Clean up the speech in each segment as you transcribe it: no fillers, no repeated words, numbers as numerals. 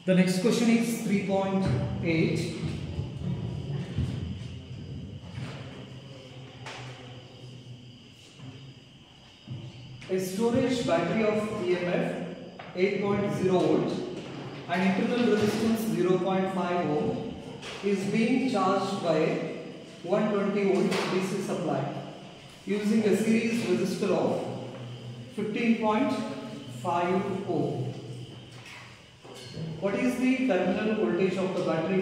The next question is 3.8. A storage battery of EMF 8.0 volt and internal resistance 0.5 ohm is being charged by 120 volt DC supply using a series resistor of 15.5 ohm. What is the terminal voltage of the battery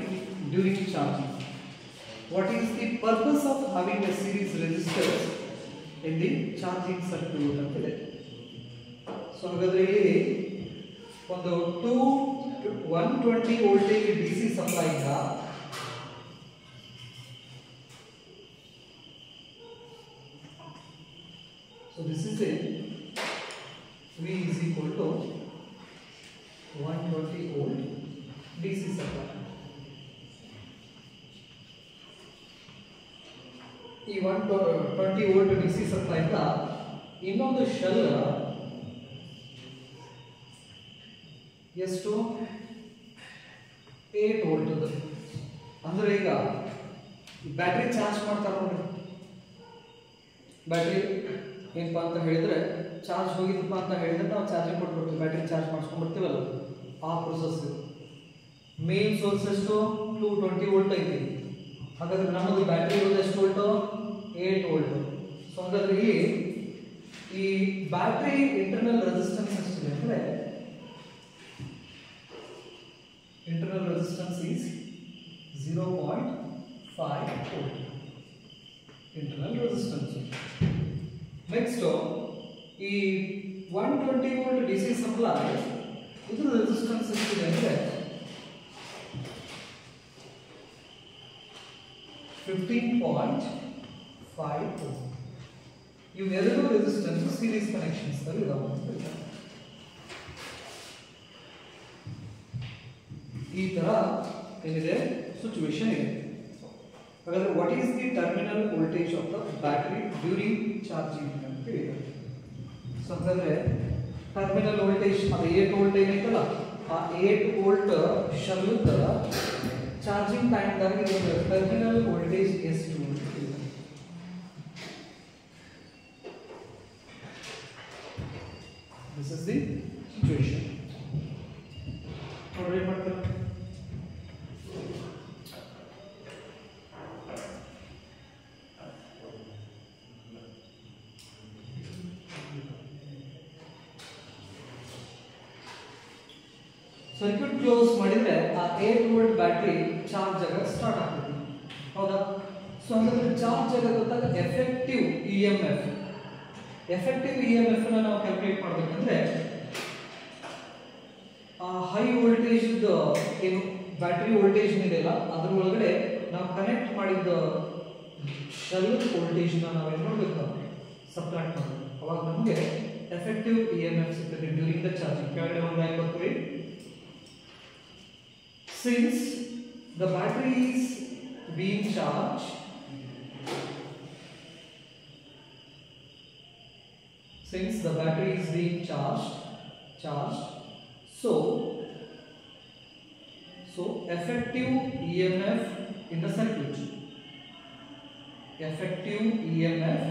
during charging? What is the purpose of having a series resistors in the charging circuit ಅಂತಿದೆ. So ಹಾಗಾದ್ರೆ ಇಲ್ಲಿ ಒಂದು 120 voltage DC supply ಇಂದ so this is a V is equal to 120 volt DC supply. ಈ 120 volt DC supply ಇಂದ ಇನ್ನೊಂದು shell ಎಷ್ಟು 8 volt ಅದು. ಅಂದ್ರೆ ಈಗ ಬ್ಯಾಟರಿ ಚಾರ್ಜ್ ಮಾಡ್ತಾರೆ ನೋಡಿ, ಬ್ಯಾಟರಿ ಏನಪ್ಪಾ ಅಂತ ಹೇಳಿದ್ರೆ ಚಾರ್ಜ್ ಹೋಗಿದ್ದಪ್ಪ ಅಂತ ಹೇಳಿದ್ರೆ ನಾವು ಚಾರ್ಜಿಂಗ್ ಕೊಟ್ಬಿಡ್ತೀವಿ, ಬ್ಯಾಟರಿ ಚಾರ್ಜ್ ಮಾಡಿಸ್ಕೊಂಡ್ಬಿಡ್ತೀವಲ್ಲ, ಆ ಪ್ರೊಸೆಸ್. ಮೇನ್ ಸೋರ್ಸ್ ಎಷ್ಟು 220 ವೋಲ್ಟ್ ಐತಿ. ಹಾಗಾದ್ರೆ ನಮ್ಮದು ಬ್ಯಾಟರಿ ಇರೋದು ಎಷ್ಟು ವೋಲ್ಟ್ 8 ವೋಲ್ಟ್. ಸೊ ಹಾಗಾದ್ರೆ ಈ ಬ್ಯಾಟರಿ ಇಂಟರ್ನಲ್ ರೆಸಿಸ್ಟೆನ್ಸ್ ಎಷ್ಟಿದೆ ಅಂದ್ರೆ internal resistance is 0.5 volt internal resistance. Next ಈ 120 volt DC supply ಇದರ resistance ಎಷ್ಟಿದೆ ಅಂದ್ರೆ 15.5 ohm. ಇವೆರಡು resistance series connections ನಲ್ಲಿ ಇದಾವೆ. ಈ ತರ ಏನಿದೆ ಸಿಚುವೇಶನ್ ಇದೆ. ಹಾಗಾದ್ರೆ what is the terminal voltage of the battery during charging ಅಂತ ಹೇಳಿದೆ. ಸೊ ಹಾಗಾದ್ರೆ ಟರ್ಮಿನಲ್ ವೋಲ್ಟೇಜ್ ಅದು 8 ವೋಲ್ಟ್ ಏನೈತಲ್ಲ, ಆ 8 ವೋಲ್ಟ್ ಶೆಲ್ದ ಚಾರ್ಜಿಂಗ್ ಟೈಮ್ ದಾಗ ಟರ್ಮಿನಲ್ ವೋಲ್ಟೇಜ್ ಎಷ್ಟು ಅಂತ ಹೇಳಿದೆ. This is the situation. ನೋಡ್ರಿ ಮಾಡ್ತಾರೆ ಸರ್ಕ್ಯೂಟ್ ಕ್ಲೋಸ್ ಮಾಡಿದ್ರೆ ಆ 8 ವೋಲ್ಟ್ ಬ್ಯಾಟರಿ ಚಾರ್ಜ್ ಆಗಕ್ಕೆ ಸ್ಟಾರ್ಟ್ ಆಗ್ತದೆ, ಹೌದಾ? ಸೊ ಹಾಗಾದ್ರೆ ಚಾರ್ಜ್ ಆಗೋದಾಗ ಎಫೆಕ್ಟಿವ್ EMF ನ ನಾವು ಕ್ಯಾಲ್ಕುಲೇಟ್ ಮಾಡಬೇಕಂದ್ರೆ ಆ ಹೈ ವೋಲ್ಟೇಜ್ ಏನು ಬ್ಯಾಟರಿ ವೋಲ್ಟೇಜ್ ಇದೆಯಲ್ಲ ಅದ್ರ ಒಳಗಡೆ ನಾವು ಕನೆಕ್ಟ್ ಮಾಡಿದ ಶೆಲ್ ವೋಲ್ಟೇಜ್ ನಾವೇನು ಮಾಡಬೇಕು, ಸಬ್ಟ್ರಾಕ್ಟ್ ಮಾಡಬೇಕು. ಅವಾಗ ನಮಗೆ ಎಫೆಕ್ಟಿವ್ EMF ಸಿಗ್ತದೆ ಡ್ಯೂರಿಂಗ್ ದ ಚಾರ್ಜಿಂಗ್. ಕೆಳಗಡೆ ಒಂದು ಲೈನ್ ಬರ್ತೀವಿ. Since the battery is being charged, so effective EMF in the circuit, effective EMF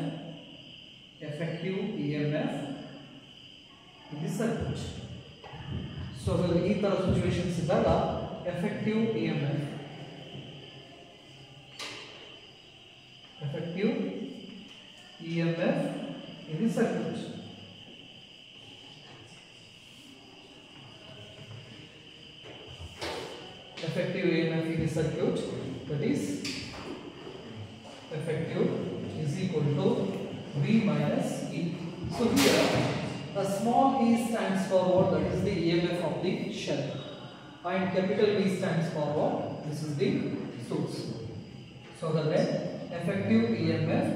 in the circuit. So ಈ ತರ ಸಿಚುವೇಶನ್ಸ್ ಇದ್ದಾಗ effective EMF in the circuit. Effective EMF in the circuit, that is effective is equal to V minus E. So here a small e stands for what? That is the EMF of the shell, and capital V stands for what? This is the source. So the effective EMF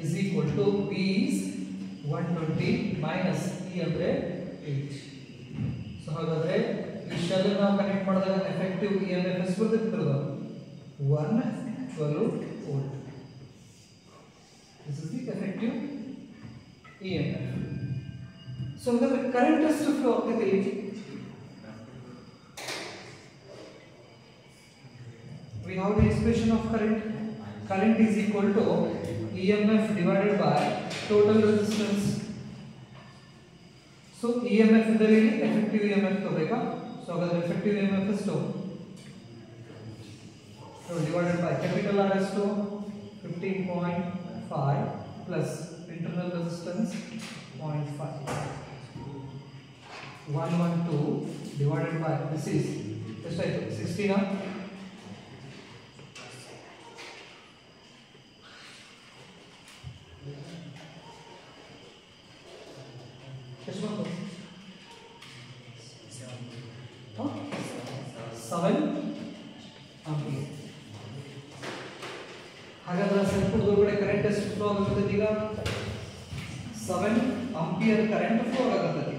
is equal to V is 120 minus E andre 8. So ಹಾಗಾದ್ರೆ ಈ shell ನಾವು connect ಮಾಡಿದಾಗ effective EMF ಎಷ್ಟು ಬರ್ತದೆ 112 volt. This is the effective EMF. So the current ಎಷ್ಟು flow ಆಗ್ತಿದೆ current. Current is equal to EMF divided by total resistance. So EMF ಇದ್ದಲ್ಲಿ effective EMF ತಗೋಬೇಕಾ? So ಹಾಗಾದ್ರೆ effective EMF ಎಷ್ಟು? So divided by capital R is to 15.5 plus internal resistance 0.5. 112 divided by this is just like 16 now. Just one more. 7 ampere. ಹಾಗಾದ್ರೆ circuit ಒಳಗಡೆ current ಎಷ್ಟು flow ಆಗುತ್ತದೆ ಈಗ 7 ampere current flow ಆಗುತ್ತದೆ.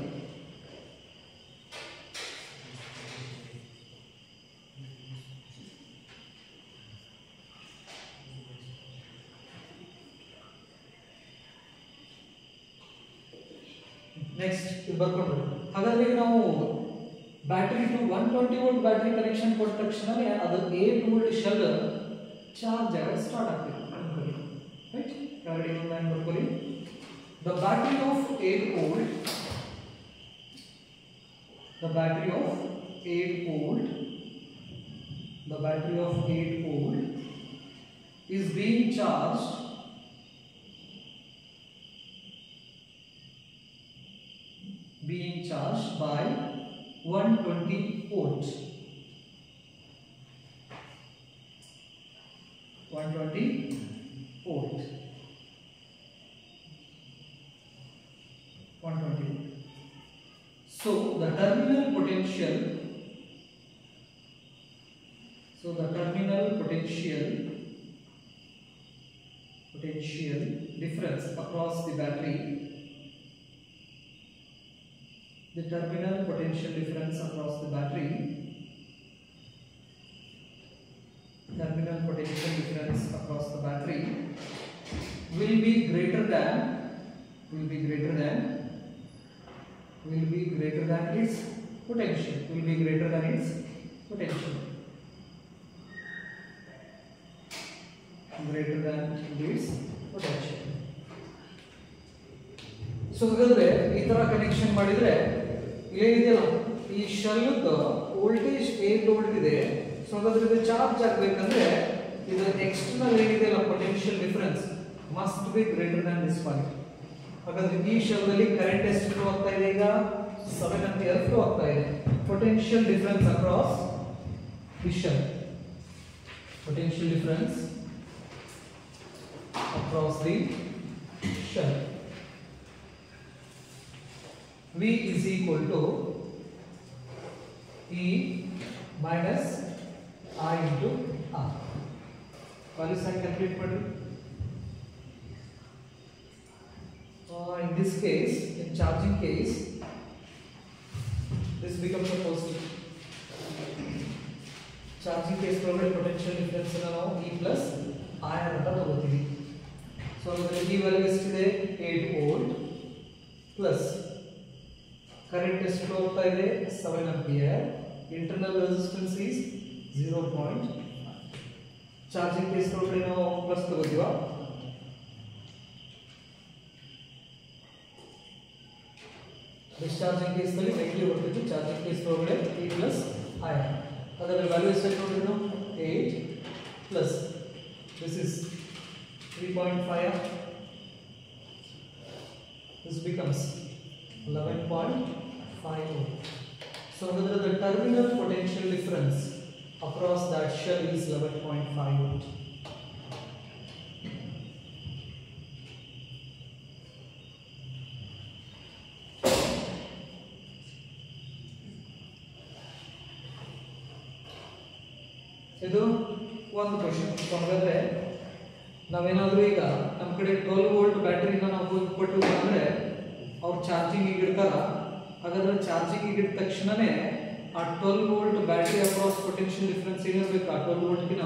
Next ಇದು ಬರ್ಕೊಂಡು ಹಾಗಾದ್ರೆ ಈಗ ನಾವು battery to 120 volt battery connection ಕೊಟ್ಟ ತಕ್ಷಣನೇ ಅದು 8 ವೋಲ್ಟ್ ಶೆಲ್ ಚಾರ್ಜ್ ಆಗಕ್ಕೆ ಸ್ಟಾರ್ಟ್ ಆಗ್ತದೆ ರೈಟ್. ಗಾಡಿ ಲೈನ್ ಬರ್ಕೊಳ್ಳಿ. The battery of 8 volt the battery of 8 volt is being charged by 120 volts. 120 volt. 120 volt. So the terminal potential difference across the battery. The terminal potential difference across the battery will be greater than its potential. So ಹಾಗಾದ್ರೆ ಈ ತರ connection ಮಾಡಿದ್ರೆ ಏನಿದೆಯಲ್ಲ ಈ shell voltage 8 volt ಇದೆ. So ಹಾಗಾದ್ರೆ ಇದು charge ಆಗಬೇಕಂದ್ರೆ ಇದು ಎಕ್ಸ್ಟರ್ನಲ್ ಏನಿದೆಯಲ್ಲ potential difference must be greater than this point. ಹಾಗಾದ್ರೆ ಈ ಶೆಲ್ ನಲ್ಲಿ ಕರೆಂಟ್ ಎಷ್ಟು ಫ್ಲೋ ಆಗ್ತಾ ಇದೆ ಈಗ 7 ಆಂಪಿಯರ್ ಫ್ಲೋ ಆಗ್ತಾ ಇದೆ. Potential difference across the shell. Potential difference across the shell. V is equal to E minus I into R. Values I calculate ಮಾಡಿ. In this case, in charging case, this becomes a positive. Charging case provided potential difference ನಾವು E plus I ಅಂತ ತಗೋತೀವಿ. So ಅದರಲ್ಲಿ E value ಎಷ್ಟಿದೆ 8 volt plus current ಎಷ್ಟು flow ಆಗ್ತಾ ಇದೆ 7 ampere. Internal resistance is 0.5. Charging case ಒಳಗಡೆ ನಾವು ಪ್ಲಸ್ ತಗೋತೀವ. ಡಿಸ್ಚಾರ್ಜಿಂಗ್ ಕೇಸ್ ನಲ್ಲಿ ನೆಗೆಟಿವ್ ಬರ್ತದೆ. ಚಾರ್ಜಿಂಗ್ ಕೇಸ್ ಒಳಗಡೆ E plus I. ಅದರ ವ್ಯಾಲ್ಯೂ ಎಷ್ಟು ನೋಡಿದ್ರೆ ನಾವು 8 plus this is 3.5. this becomes 11.5 ohm. So the terminal potential difference across that shell is 11.5 volt. ಇದು ಒಂದು ಕ್ವೆಶ್ಚನ್. ಹಾಗಾದ್ರೆ ನಾವೇನಾದ್ರೂ ಈಗ ನಮ್ಮ ಕಡೆ 12 ವೋಲ್ಟ್ ಬ್ಯಾಟರಿನ ನಾವು ಕೊಟ್ಟು ಅಂದ್ರೆ ಅವ್ರು ಚಾರ್ಜಿಂಗ್ ಈಗ ಇಡ್ತಾರ. ಹಾಗಾದ್ರೆ ಚಾರ್ಜಿಂಗ್ ಈಗ ಇಟ್ಟ ತಕ್ಷಣನೇ ಆ 12 volt battery across potential difference ಏನಿರಬೇಕು ಆ 12 ವೋಲ್ಟ್ಗಿನ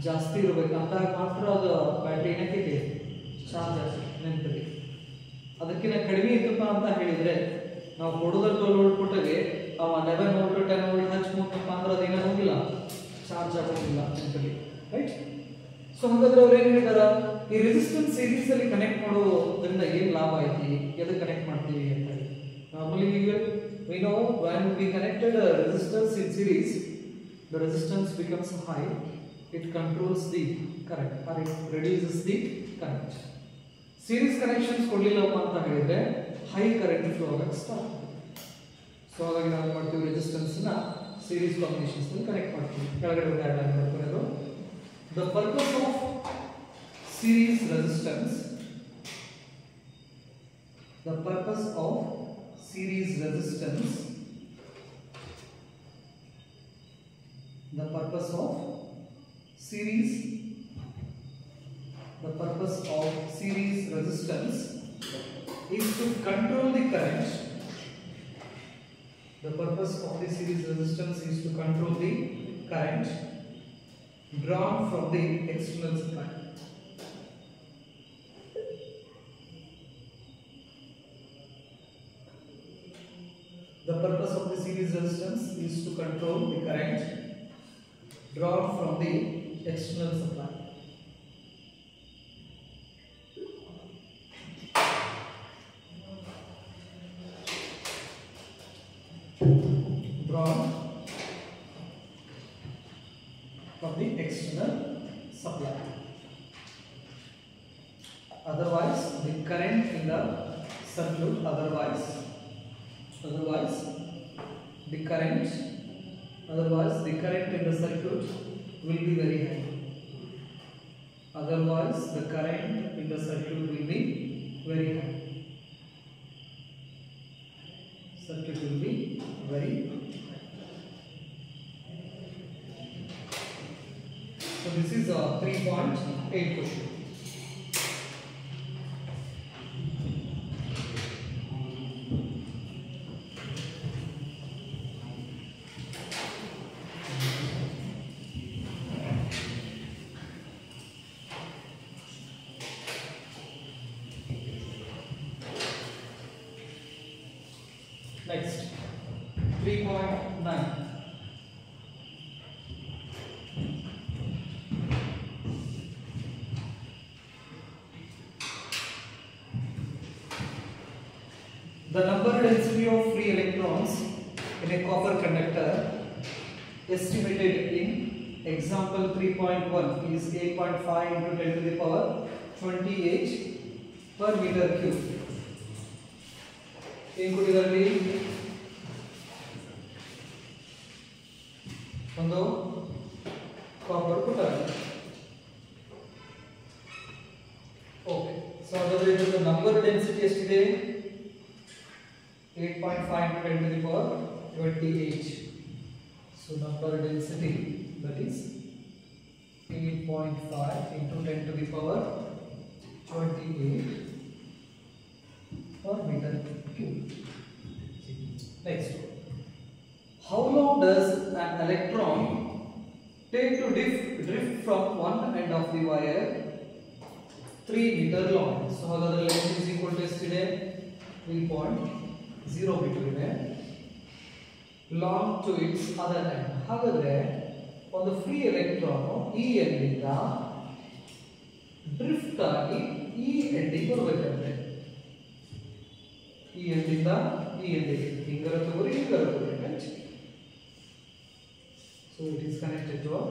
ಜಾಸ್ತಿ ಇರಬೇಕು. ಅಂದಾಗ ಮಾತ್ರ ಅದು ಬ್ಯಾಟರಿ ಏನಕ್ಕೆ ಚಾರ್ಜ್ ಆಗ್ತದೆ. ನೆನಪಿದೆ, ಅದಕ್ಕಿಂತ ಕಡಿಮೆ ಇತ್ತಪ್ಪ ಅಂತ ಹೇಳಿದ್ರೆ ನಾವು ಕೊಡೋದ್ರ 12 ವೋಲ್ಟ್ ಕೊಟ್ಟಾಗೆ ಅವ 11 ವೋಲ್ಟ್ 10 ವೋಲ್ಟ್ ಹಚ್ಕೊಂಡಪ್ಪ ಅಂದ್ರೆ ಅದೇನೋ ಹೋಗಿಲ್ಲ, ಚಾರ್ಜ್ ಆಗೋದಿಲ್ಲ. ನೆನಪಿದೆ. ರೈಟ್. ಸೊ ಹಾಗಾದ್ರೆ ಅವ್ರು ಏನು ಹೇಳಿದಾರ, ಈ ರೆಸಿಸ್ಟೆನ್ಸ್ ಸೀರೀಸ್ ಅಲ್ಲಿ ಕನೆಕ್ಟ್ ಮಾಡೋದ್ರಿಂದ ಏನು ಲಾಭ ಐತಿ, ಎದಕ್ಕೆ ಕನೆಕ್ಟ್ ಮಾಡ್ತೀವಿ ಅಂತ ಹೇಳಿ. Normally we know when we connected a resistors in series, the resistance becomes high, it controls the current or it reduces the current. Series connections ಕೊಡಲಿಲ್ಲಪ್ಪ ಅಂತ ಹೇಳಿದ್ರೆ ಹೈ ಕರೆಂಟ್ ಫ್ಲೋ ಆಗಕ್ಕೆ ಸ್ಟಾರ್ಟ್. ಸೊ ಹಾಗಾಗಿ ನಾವು ಮಾಡ್ತೀವಿ, resistance ನ series combinations ನಲ್ಲಿ connect ಮಾಡ್ತೀವಿ. ಕೆಳಗಡೆ ಡಯಾಗ್ರಾಮ್ ಮಾಡ್ಕೊಳ್ಳೋದು. The purpose of series resistance, the purpose of series resistance, the purpose of series, the purpose of series resistance is to control the current. The purpose of the series resistance is to control the current drawn from the external supply. The purpose of the series resistance is to control the current drawn from the external supply. Drawn from the external supply. Otherwise, the current in the circuit, otherwise the current in the circuit will be very high. Otherwise, the current in the circuit will be very high. Circuit will be very high. So this is a 3.8 question. Next, 3.9. The number density of free electrons in a copper conductor estimated in example 3.1 is 8.5 into 10 to the power 28 per meter cube. ಏನು ಕೊಟ್ಟಿದ್ದಾರೆ, ಒಂದು copper ಕೊಟ್ಟಾರೆ. Okay, so ಹಾಗಾದ್ರೆ ಇದರ number density ಎಷ್ಟಿದೆ, 8.5 into 10 to the power 28. So number density, that is 8.5 into 10 to the power 28 per meter cube. Next, how long does an electron take to drift from one end of the wire 3 meter long? So ಹಾಗಾದ್ರೆ length is equal to ಎಷ್ಟಿದೆ, 3.0 meter ಇದೆ, long to its other end. ಹಾಗಾದ್ರೆ ಒಂದು free electron ಈ ಎಂಡಿಂದ drift ಆಗಿ ಈ ಎಂಡಿಗೆ ಬರಬೇಕಂತೆ. ಈ ಎಂಡಿಂದ ಈ ಎಂಡಿಗೆ ಹಿಂಗರ ತಗೋರಿ, ಹಿಂಗರ ತಗೋರಿ. So it is connected to a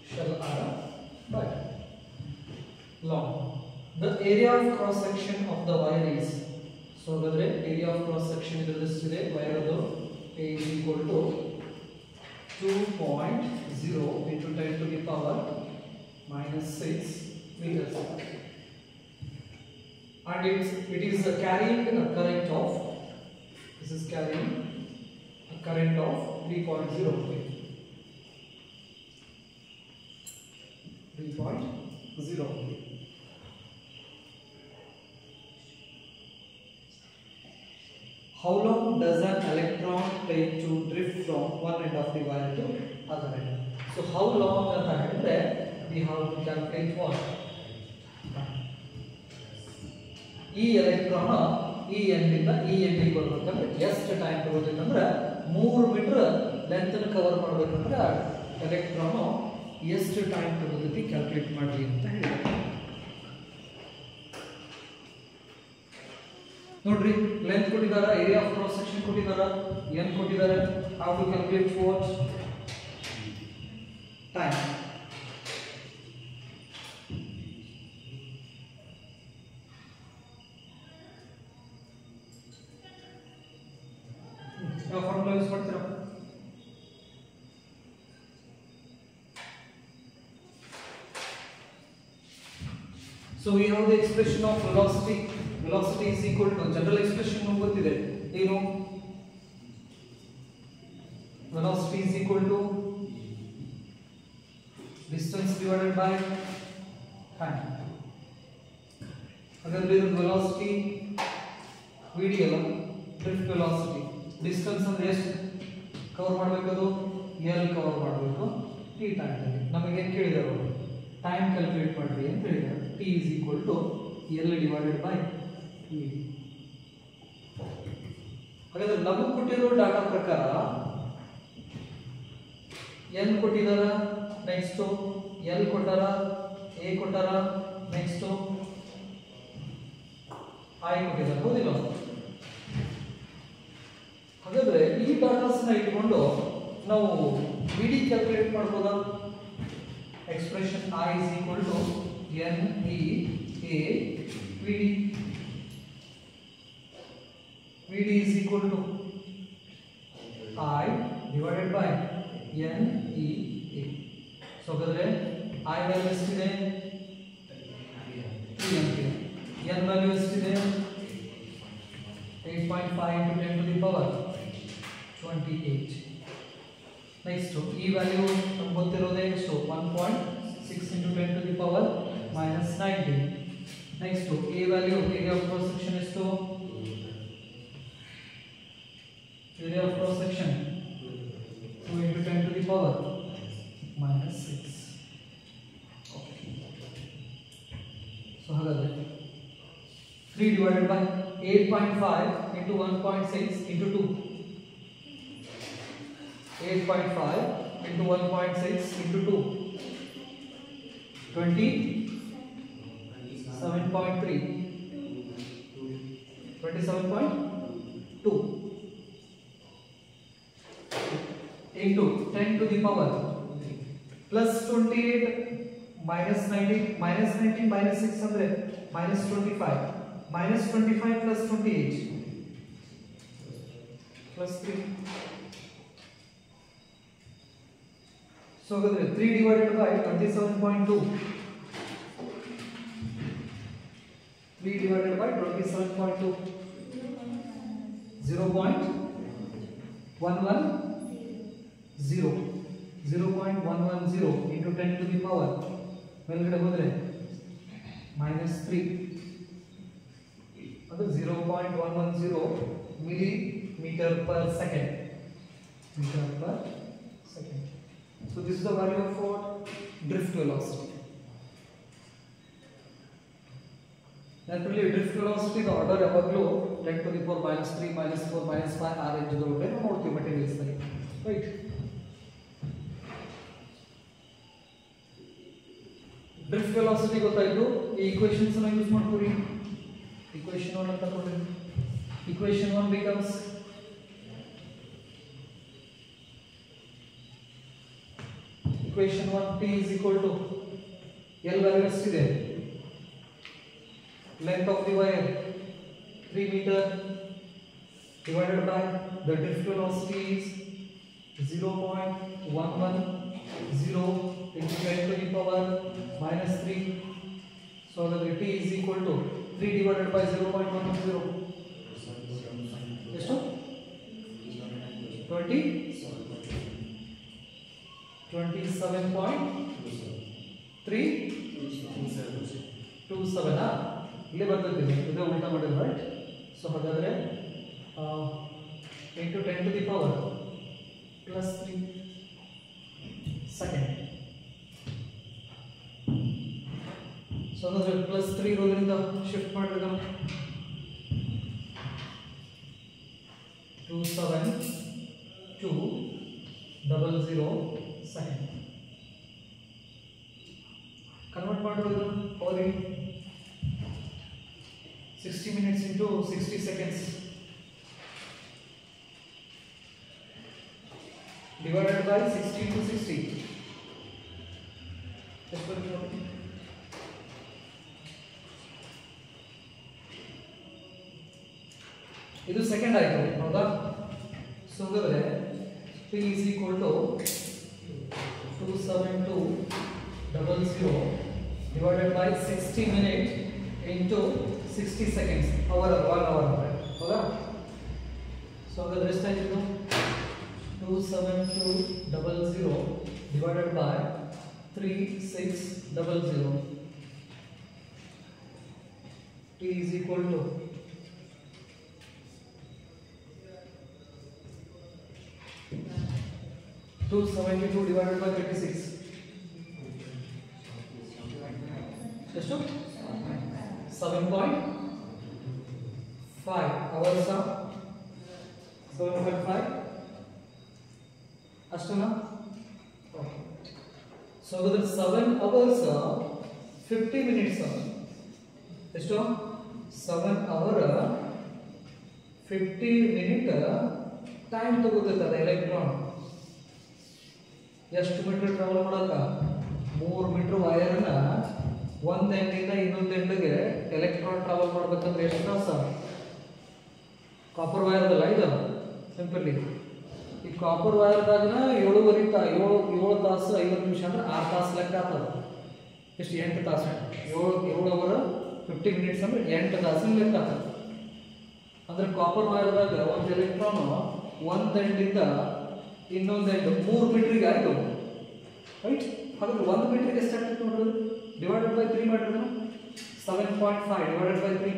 shell arm by long. The area of cross section of the wire is, so ಹಾಗಾದ್ರೆ area of cross section ಇರುತ್ತೆ wire ಅದು is equal to 2.0 into 10 to the power minus 6 meters, and it is carrying a current of, this is carrying a current of 3.0. How long does an electron take to drift from one end of the wire to other end? So how long ಅಂತ ಹೇಳಿದ್ರೆ we have to calculate what? ಈ electron ಈ ಎಂಡಿಂದ ಈ ಎಂಡಿಗೆ ಬರಬೇಕಂದ್ರೆ ಎಷ್ಟು time ತಗೋತೈತೆ ಅಂದ್ರೆ 3 meter length cover ಮಾಡಬೇಕಂದ್ರೆ ಎಲೆಕ್ಟ್ರಾನು ಎಷ್ಟು ಟೈಮ್ ತಗೋತೈತಿ ಕ್ಯಾಲ್ಕುಲೇಟ್ ಮಾಡಿ ಅಂತ ಹೇಳಿದ್ದಾರೆ. ನೋಡ್ರಿ, ಲೆಂತ್ ಕೊಟ್ಟಿದ್ದಾರೆ, ಏರಿಯಾ ಆಫ್ ಕ್ರಾಸ್ ಸೆಕ್ಷನ್ ಕೊಟ್ಟಿದ್ದಾರೆ, ಎನ್ ಕೊಟ್ಟಿದ್ದಾರೆ. How to calculate what time. ಯಾವ ಫಾರ್ಮುಲಾ ಯೂಸ್ ಮಾಡ್ತೀರಾ? So we have the expression of velocity. Velocity is equal to general expression ನಮಗೆ ಗೊತ್ತಿದೆ ಏನು? Velocity is equal to distance divided by time. ಹಾಗಾದ್ರೆ ಇದು velocity vd ಅಲ್ಲ, drift velocity. Distance ಅಂದ್ರೆ ಎಷ್ಟು ಕವರ್ ಮಾಡಬೇಕು? ಅದು L ಕವರ್ ಮಾಡಬೇಕು t ಟೈಮ್ ಅಲ್ಲಿ. ನಮಗೆ ಏನು ಕೇಳಿದಾರೆ ಅವರು? ಟೈಮ್ ಕ್ಯಾಲ್ಕುಲೇಟ್ ಮಾಡ್ರಿ ಅಂತ ಹೇಳಿದ್ದಾರೆ. t is equal to L divided by vd. ಹಾಗಾದ್ರೆ ನಮಗೆ ಕೊಟ್ಟಿರೋ ಡಾಟಾ ಪ್ರಕಾರ n ಕೊಟ್ಟಿದಾರ, ನೆಕ್ಸ್ಟ್ L ಕೊಟ್ಟಾರ, a ಕೊಟ್ಟಾರ, ನೆಕ್ಸ್ಟ್ I ಕೊಟ್ಟಿದ್ದಾರೆ, ಹೌದಿಲ್ಲ? ಹಾಗಾದ್ರೆ ಈ ಡಾಟಾಸ್ನ ಇಟ್ಕೊಂಡು ನಾವು vd ಕ್ಯಾಲ್ಕುಲೇಟ್ ಮಾಡ್ಬೋದಾ? Expression I is equal to n e a vd. vd is equal to I divided by n e a. So ಹಾಗಾದ್ರೆ I ವ್ಯಾಲ್ಯೂ ಎಷ್ಟಿದೆ? 3 ಆಂಪಿಯರ್. n ವ್ಯಾಲ್ಯೂ ಎಷ್ಟಿದೆ? 8.5 into 10 to the power 28. Next ಈ value ನಮಗೆ ಗೊತ್ತಿರೋದೇ ಎಷ್ಟು? 1.6 into 10 to the power minus 19. Next ಈ value area of cross section ಎಷ್ಟು? Area of cross section 2 into 10 to the power minus 6. So ಹಾಗಾದ್ರೆ 3 divided by 8.5 into 1.6 into 2. 8.5 into 1.6 into 2. 27.3. 27.2 into 10 to the power plus 28 minus 19 minus 19 minus 6 andre minus 25 minus 25 plus 28 plus 3. So 3 divided by 27.2. 3 divided by 27.2. 0.110. 0.110 into 10 to the power ಮೇಲ್ಗಡೆ ಹೋದ್ರೆ minus 3. ಅದು 0.110 millimeter per second. Meter per second. So this is the value of what? Drift velocity. Naturally, drift velocity the order ಯಾವಾಗಲೂ 10 to the power minus 3, minus 4, minus 5 ಆ range ಒಳಗಡೆ ನಾವು ನೋಡ್ತೀವಿ materials ನಲ್ಲಿ, right? Drift velocity ಗೊತ್ತಾಯ್ತು. ಈ equations ಅನ್ನು use ಮಾಡ್ತೀವಿ. ಈಕ್ವೇಷನ್ 1 ಅಂತ ತಗೊಂಡ್ರೆ equation 1 becomes equation 1 t is equal to L value ಎಷ್ಟಿದೆ? length of the wire 3 meter divided by the drift velocity is 0.110 into 10 to the power minus 3. So the t is equal to 3 divided by 0.110 ಎಷ್ಟು? 27.327 ಇಲ್ಲಿ ಬರ್ತದೆ, ಇದು ಉಲ್ಟಾ ಮಾಡಿದ್ರೆ, right? So ಹಾಗಾದ್ರೆ into 10 to the power plus 3 second. So ಹಾಗಾದ್ರೆ plus 3 ಇರೋದ್ರಿಂದ shift ಮಾಡಿದ್ರೆ 27 to second. Convert ಮಾಡಿರೋದು power in 60 minutes into 60 seconds divided by 60 into 60. ಇದು ಸೆಕೆಂಡ್ ಆಯಿತು ಹೌದಾ. ಸೊ ಹಾಗಾದರೆ P is equal to 27200 divided by 60 minutes into 60 seconds hour 1 hour ಹೌದಾ. So ಹಾಗಾದರೆ ಎಷ್ಟಾಯಿತು 27200 divided by 3600. T is equal to 272 divided by 36. ಎಷ್ಟು 7.5 hours. 7.5 ಅಷ್ಟೇನಾ. So ಹಾಗಾದ್ರೆ 7 hours 50 minutes ಎಷ್ಟು 7 hour 50 minute ಟೈಮ್ ತಗೋತೈತೆ ಎಲೆಕ್ಟ್ರಾನ್. ಎಷ್ಟು ಮೀಟರ್ ಟ್ರಾವೆಲ್ ಮಾಡಕ 3 ಮೀಟರ್ ವೈರನ್ನ ಒಂದು ಎಂಡಿಂದ ಇನ್ನೊಂದು ಎಂಡಿಗೆ ಎಲೆಕ್ಟ್ರಾನ್ ಟ್ರಾವೆಲ್ ಮಾಡಬೇಕಂದ್ರೆ ಎಷ್ಟು ತಾಸು. ಕಾಪರ್ ವೈರ್ದಲ್ಲ ಇದು ಸಿಂಪಲಿ. ಈ ಕಾಪರ್ ವೈರ್ದಾಗನ 7 ತಾಸು 50 ನಿಮಿಷ ಅಂದ್ರೆ 6 ತಾಸು ಲೆಕ್ಕ ಆಗ್ತದೆ. ಎಷ್ಟು 8 ತಾಸು 7 ಅವರ್ 50 ಮಿನಿಟ್ಸ್ ಅಂದ್ರೆ 8 ತಾಸಿನ ಲೆಕ್ಕ ಆಗ್ತದೆ. ಅಂದ್ರೆ ಕಾಪರ್ ವೈರ್ದಾಗ ಒಂದು ಎಲೆಕ್ಟ್ರಾನ್ ಒಂದು ಎಂಡಿಂದ ಇನ್ನೊಂದು ಎಂಡ್ 3 ಮೀಟರ್ಗೆ ಆಯಿತು ರೈಟ್. ಹಾಗಾದ್ರೆ 1 ಮೀಟರ್ಗೆ ಎಷ್ಟಾಗ್ತದೆ ನೋಡೋದು ಡಿವೈಡೆಡ್ ಬೈ 3 ಮಾಡಿದ್ರೆ 7.5 ಡಿವೈಡೆಡ್ ಬೈ 3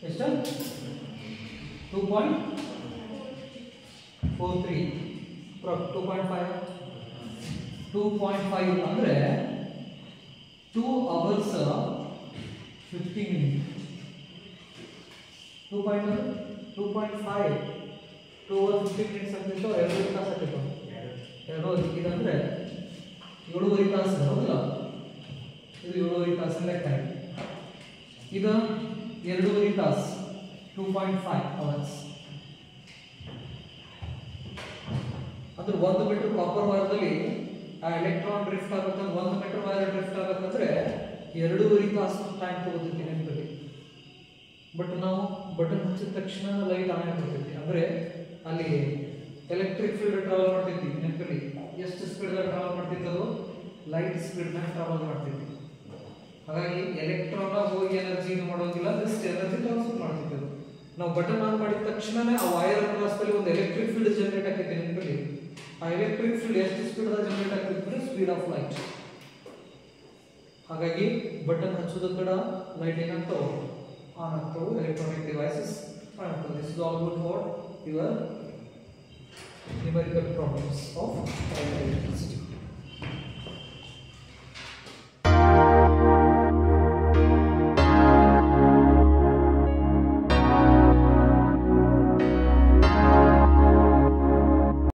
ಎಷ್ಟು 2.43 2.5 ಅಂದ್ರೆ 2 hours 50 minutes. 2.5 2 hours 50 minutes ಆಗ್ತಿತ್ತು. 2 ತಾಸು ಆಗ್ತಿತ್ತು. 2 ಇದಂದ್ರೆ 7.5 ತಾಸು ಹೌದಲ್ಲ. ಇದು 7.5 ತಾಸಿನ ಲೆಕ್ಕ. ಇದು 2.5 ತಾಸು 2.5 hours. ಅಂದ್ರೆ 1 ಮೀಟರ್ ಕಾಪರ್ ವೈರ್ದಲ್ಲಿ ಆ ಎಲೆಕ್ಟ್ರಾನ್ ಡ್ರಿಫ್ಟ್ ಆಗಬೇಕಂದ್ರೆ 1 ಮೀಟರ್ ವೈರ್ ಡ್ರಿಫ್ಟ್ ಆಗಬೇಕಂದ್ರೆ 2.5 ತಾಸು ಟೈಮ್ ತಗೋತಿರ್ತೀವಿ ನೆನಪಲ್ಲಿ. ಬಟ್ ನಾವು ಬಟನ್ ಹಚ್ಚಿದ ತಕ್ಷಣ ಲೈಟ್ ಆನ್ ಆಗ್ತಿರ್ತೀವಿ. ಅಂದರೆ ಅಲ್ಲಿ ಎಲೆಕ್ಟ್ರಿಕ್ ಫೀಲ್ಡ್ ಟ್ರಾವೆಲ್ ಮಾಡ್ತಿದ್ವಿ ನೆನಪಲ್ಲಿ. ಎಷ್ಟು ಸ್ಪೀಡ್ದಾಗ ಟ್ರಾವೆಲ್ ಮಾಡ್ತಿದ್ದವು ಲೈಟ್ ಸ್ಪೀಡ್ನಾಗ ಟ್ರಾವೆಲ್ ಮಾಡ್ತಿದ್ವಿ. ಹಾಗಾಗಿ ಎಲೆಕ್ಟ್ರಾನ್ ಹೋಗಿ ಎನರ್ಜಿ ಮಾಡೋಂಗಿಲ್ಲ, ಜಸ್ಟ್ ಎನರ್ಜಿ ಟ್ರಾನ್ಸ್ಫರ್ ಮಾಡ್ತಿದ್ದವು. ನಾವು ಬಟನ್ ಆನ್ ಮಾಡಿದ ತಕ್ಷಣನೇ ಆ ವೈರ್ ಕ್ರಾಸ್ದಲ್ಲಿ ಒಂದು ಎಲೆಕ್ಟ್ರಿಕ್ ಫೀಲ್ಡ್ ಜನರೇಟ್ ಆಗ್ತೈತೆ ನೆನಪಲ್ಲಿ. ಆ ಎಲೆಕ್ಟ್ರಿಕ್ ಫೀಲ್ಡ್ ಎಷ್ಟು ಸ್ಪೀಡ್ದಾಗ ಜನರೇಟ್ ಆಗ್ತಿದ್ರೆ ಸ್ಪೀಡ್ ಆಫ್ ಲೈಟ್. ಹಾಗಾಗಿ ಬಟನ್ ಹಚ್ಚೋದ ಕಡ ಲೈಟ್ ಏನಾಗ್ತಾವೆ ಆನ್ ಆಗ್ತಾವೆ, ಎಲೆಕ್ಟ್ರಾನಿಕ್ ಡಿವೈಸಸ್ ಆನ್ ಆಗ್ತವೆ. This is all good for your numerical problems of electricity.